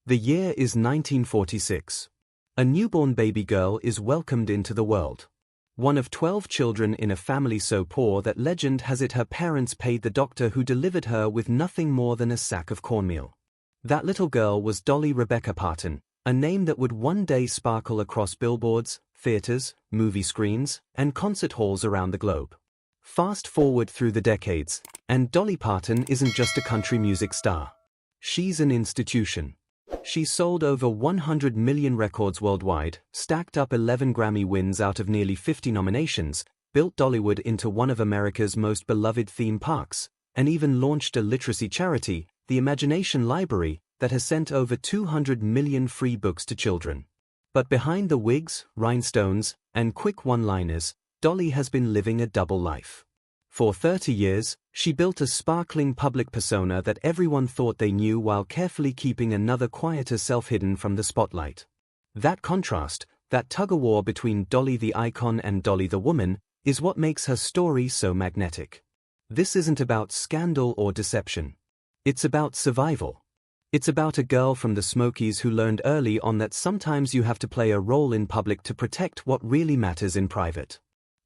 The year is 1946. A newborn baby girl is welcomed into the world. One of 12 children in a family so poor that legend has it her parents paid the doctor who delivered her with nothing more than a sack of cornmeal. That little girl was Dolly Rebecca Parton, a name that would one day sparkle across billboards, theaters, movie screens, and concert halls around the globe. Fast forward through the decades, and Dolly Parton isn't just a country music star. She's an institution. She sold over 100 million records worldwide, stacked up 11 Grammy wins out of nearly 50 nominations, built Dollywood into one of America's most beloved theme parks, and even launched a literacy charity, the Imagination Library, that has sent over 200 million free books to children. But behind the wigs, rhinestones, and quick one-liners, Dolly has been living a double life. For 30 years, she built a sparkling public persona that everyone thought they knew while carefully keeping another quieter self hidden from the spotlight. That contrast, that tug-of-war between Dolly the icon and Dolly the woman, is what makes her story so magnetic. This isn't about scandal or deception. It's about survival. It's about a girl from the Smokies who learned early on that sometimes you have to play a role in public to protect what really matters in private.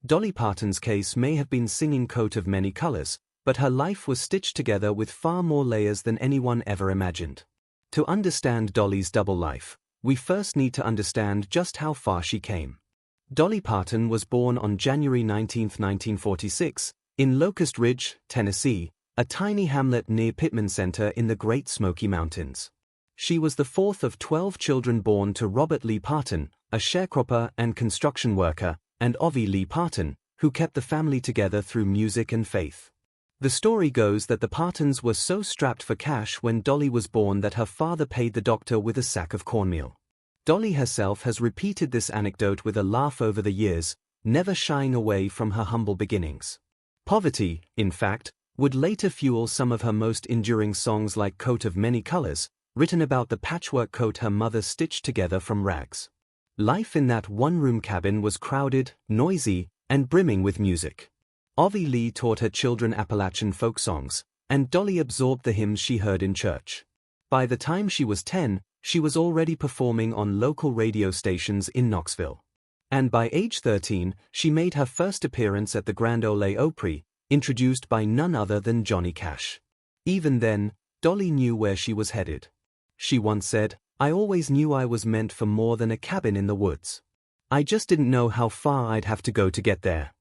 Dolly Parton's case may have been singing coat of many colors, but her life was stitched together with far more layers than anyone ever imagined. To understand Dolly's double life, we first need to understand just how far she came. Dolly Parton was born on January 19, 1946, in Locust Ridge, Tennessee, a tiny hamlet near Pittman Center in the Great Smoky Mountains. She was the fourth of 12 children born to Robert Lee Parton, a sharecropper and construction worker, and Ovie Lee Parton, who kept the family together through music and faith. The story goes that the Partons were so strapped for cash when Dolly was born that her father paid the doctor with a sack of cornmeal. Dolly herself has repeated this anecdote with a laugh over the years, never shying away from her humble beginnings. Poverty, in fact, would later fuel some of her most enduring songs like Coat of Many Colors, written about the patchwork coat her mother stitched together from rags. Life in that one-room cabin was crowded, noisy, and brimming with music. Ovie Lee taught her children Appalachian folk songs, and Dolly absorbed the hymns she heard in church. By the time she was 10, she was already performing on local radio stations in Knoxville. And by age 13, she made her first appearance at the Grand Ole Opry, introduced by none other than Johnny Cash. Even then, Dolly knew where she was headed. She once said, "I always knew I was meant for more than a cabin in the woods. I just didn't know how far I'd have to go to get there."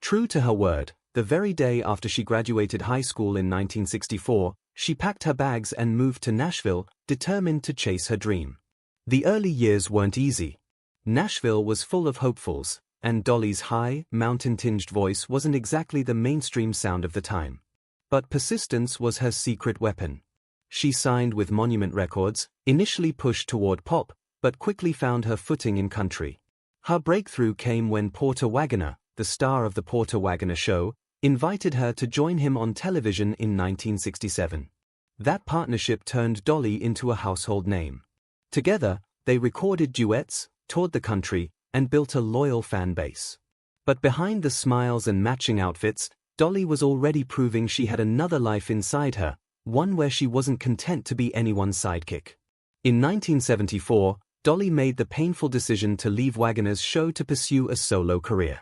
True to her word, the very day after she graduated high school in 1964, she packed her bags and moved to Nashville, determined to chase her dream. The early years weren't easy. Nashville was full of hopefuls, and Dolly's high, mountain-tinged voice wasn't exactly the mainstream sound of the time. But persistence was her secret weapon. She signed with Monument Records, initially pushed toward pop, but quickly found her footing in country. Her breakthrough came when Porter Wagoner, the star of the Porter Wagoner Show, invited her to join him on television in 1967. That partnership turned Dolly into a household name. Together, they recorded duets, toured the country, and built a loyal fan base. But behind the smiles and matching outfits, Dolly was already proving she had another life inside her, one where she wasn't content to be anyone's sidekick. In 1974, Dolly made the painful decision to leave Wagoner's show to pursue a solo career.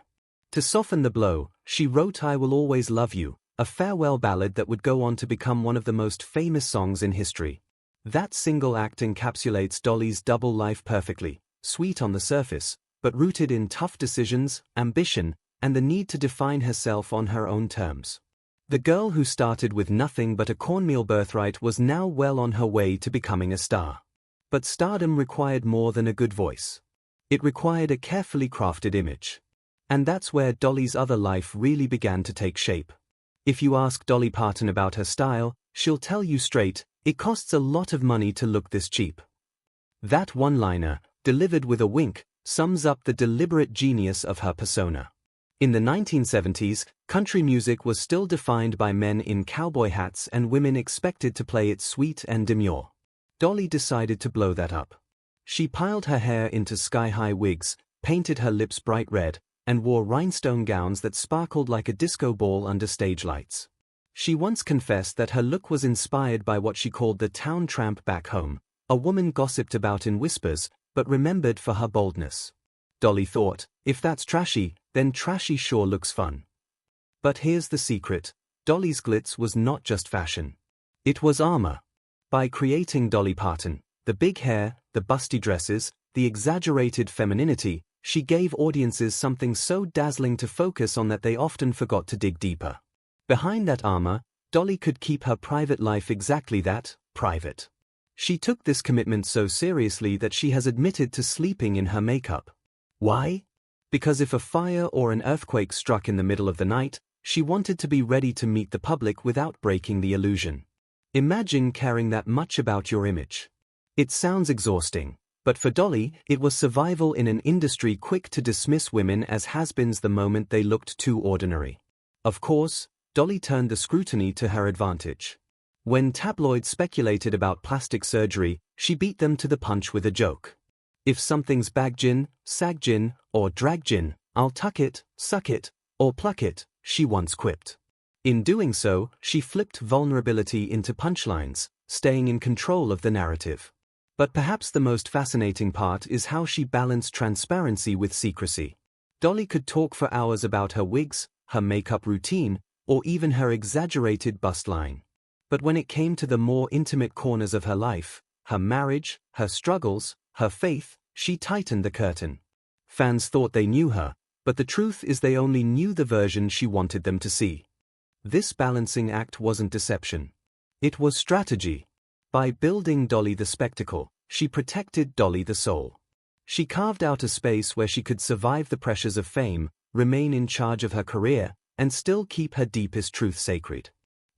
To soften the blow, she wrote I Will Always Love You, a farewell ballad that would go on to become one of the most famous songs in history. That single act encapsulates Dolly's double life perfectly, sweet on the surface, but rooted in tough decisions, ambition, and the need to define herself on her own terms. The girl who started with nothing but a cornmeal birthright was now well on her way to becoming a star. But stardom required more than a good voice. It required a carefully crafted image. And that's where Dolly's other life really began to take shape. If you ask Dolly Parton about her style, she'll tell you straight, it costs a lot of money to look this cheap. That one-liner, delivered with a wink, sums up the deliberate genius of her persona. In the 1970s, country music was still defined by men in cowboy hats and women expected to play it sweet and demure. Dolly decided to blow that up. She piled her hair into sky-high wigs, painted her lips bright red, and wore rhinestone gowns that sparkled like a disco ball under stage lights. She once confessed that her look was inspired by what she called the town tramp back home, a woman gossiped about in whispers, but remembered for her boldness. Dolly thought, if that's trashy, then trashy sure looks fun. But here's the secret, Dolly's glitz was not just fashion. It was armor. By creating Dolly Parton, the big hair, the busty dresses, the exaggerated femininity, she gave audiences something so dazzling to focus on that they often forgot to dig deeper. Behind that armor, Dolly could keep her private life exactly that, private. She took this commitment so seriously that she has admitted to sleeping in her makeup. Why? Because if a fire or an earthquake struck in the middle of the night, she wanted to be ready to meet the public without breaking the illusion. Imagine caring that much about your image. It sounds exhausting, but for Dolly, it was survival in an industry quick to dismiss women as has-beens the moment they looked too ordinary. Of course, Dolly turned the scrutiny to her advantage. When tabloids speculated about plastic surgery, she beat them to the punch with a joke. If something's bag-gin, sag-gin, or drag-gin, I'll tuck it, suck it, or pluck it, she once quipped. In doing so, she flipped vulnerability into punchlines, staying in control of the narrative. But perhaps the most fascinating part is how she balanced transparency with secrecy. Dolly could talk for hours about her wigs, her makeup routine, or even her exaggerated bust line. But when it came to the more intimate corners of her life, her marriage, her struggles, her faith, she tightened the curtain. Fans thought they knew her, but the truth is they only knew the version she wanted them to see. This balancing act wasn't deception. It was strategy. By building Dolly the spectacle, she protected Dolly the soul. She carved out a space where she could survive the pressures of fame, remain in charge of her career, and still keep her deepest truth sacred.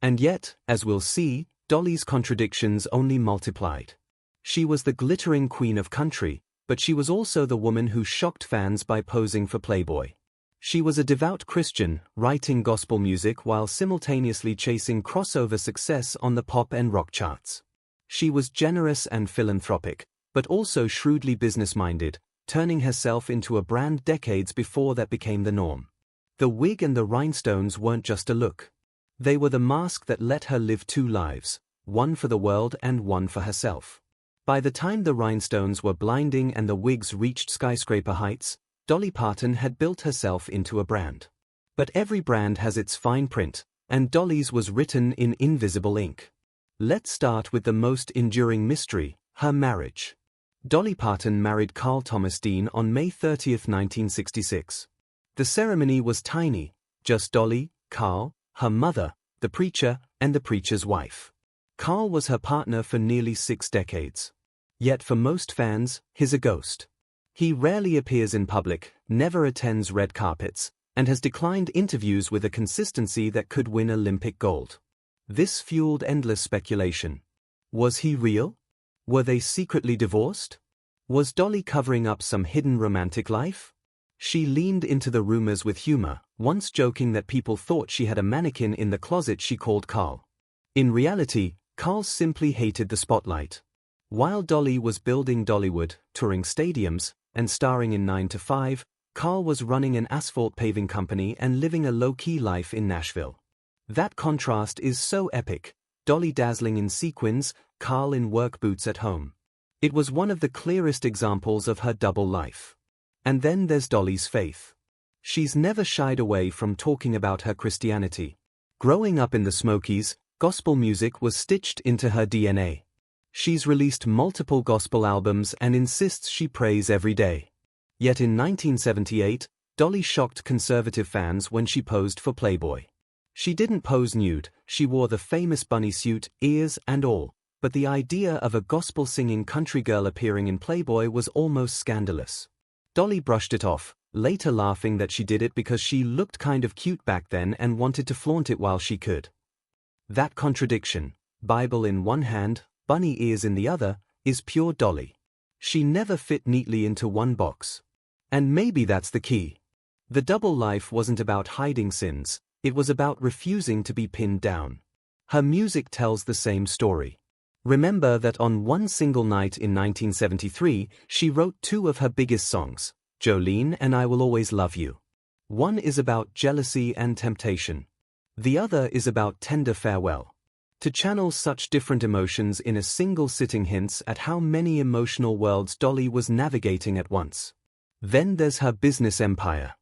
And yet, as we'll see, Dolly's contradictions only multiplied. She was the glittering queen of country, but she was also the woman who shocked fans by posing for Playboy. She was a devout Christian, writing gospel music while simultaneously chasing crossover success on the pop and rock charts. She was generous and philanthropic, but also shrewdly business-minded, turning herself into a brand decades before that became the norm. The wig and the rhinestones weren't just a look. They were the mask that let her live two lives, one for the world and one for herself. By the time the rhinestones were blinding and the wigs reached skyscraper heights, Dolly Parton had built herself into a brand. But every brand has its fine print, and Dolly's was written in invisible ink. Let's start with the most enduring mystery, her marriage. Dolly Parton married Carl Thomas Dean on May 30, 1966. The ceremony was tiny, just Dolly, Carl, her mother, the preacher, and the preacher's wife. Carl was her partner for nearly 6 decades. Yet for most fans, he's a ghost. He rarely appears in public, never attends red carpets, and has declined interviews with a consistency that could win Olympic gold. This fueled endless speculation. Was he real? Were they secretly divorced? Was Dolly covering up some hidden romantic life? She leaned into the rumors with humor, once joking that people thought she had a mannequin in the closet she called Carl. In reality, Carl simply hated the spotlight. While Dolly was building Dollywood, touring stadiums, and starring in 9 to 5, Carl was running an asphalt paving company and living a low-key life in Nashville. That contrast is so epic, Dolly dazzling in sequins, Carl in work boots at home. It was one of the clearest examples of her double life. And then there's Dolly's faith. She's never shied away from talking about her Christianity. Growing up in the Smokies, gospel music was stitched into her DNA. She's released multiple gospel albums and insists she prays every day. Yet in 1978, Dolly shocked conservative fans when she posed for Playboy. She didn't pose nude, she wore the famous bunny suit, ears and all, but the idea of a gospel-singing country girl appearing in Playboy was almost scandalous. Dolly brushed it off, later laughing that she did it because she looked kind of cute back then and wanted to flaunt it while she could. That contradiction, Bible in one hand, bunny ears in the other, is pure Dolly. She never fit neatly into one box. And maybe that's the key. The double life wasn't about hiding sins, it was about refusing to be pinned down. Her music tells the same story. Remember that on one single night in 1973, she wrote 2 of her biggest songs, Jolene and I Will Always Love You. One is about jealousy and temptation. The other is about tender farewell. To channel such different emotions in a single sitting hints at how many emotional worlds Dolly was navigating at once. Then there's her business empire.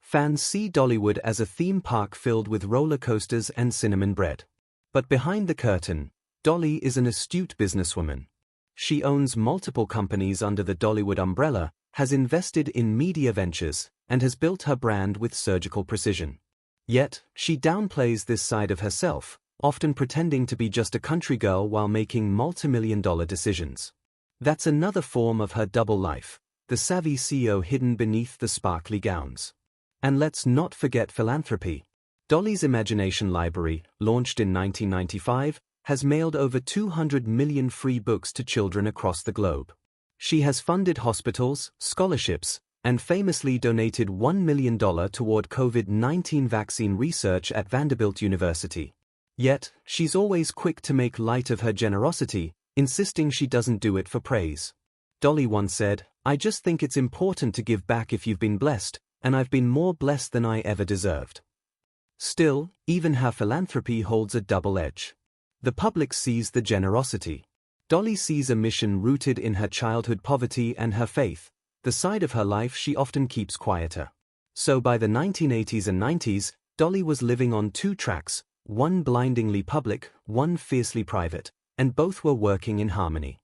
Fans see Dollywood as a theme park filled with roller coasters and cinnamon bread. But behind the curtain, Dolly is an astute businesswoman. She owns multiple companies under the Dollywood umbrella, has invested in media ventures, and has built her brand with surgical precision. Yet, she downplays this side of herself, often pretending to be just a country girl while making multi-million-dollar decisions. That's another form of her double life, the savvy CEO hidden beneath the sparkly gowns. And let's not forget philanthropy. Dolly's Imagination Library, launched in 1995, has mailed over 200 million free books to children across the globe. She has funded hospitals, scholarships, and famously donated $1 million toward COVID-19 vaccine research at Vanderbilt University. Yet, she's always quick to make light of her generosity, insisting she doesn't do it for praise. Dolly once said, "I just think it's important to give back if you've been blessed, and I've been more blessed than I ever deserved." Still, even her philanthropy holds a double edge. The public sees the generosity. Dolly sees a mission rooted in her childhood poverty and her faith, the side of her life she often keeps quieter. So by the 1980s and 90s, Dolly was living on two tracks, one blindingly public, one fiercely private, and both were working in harmony.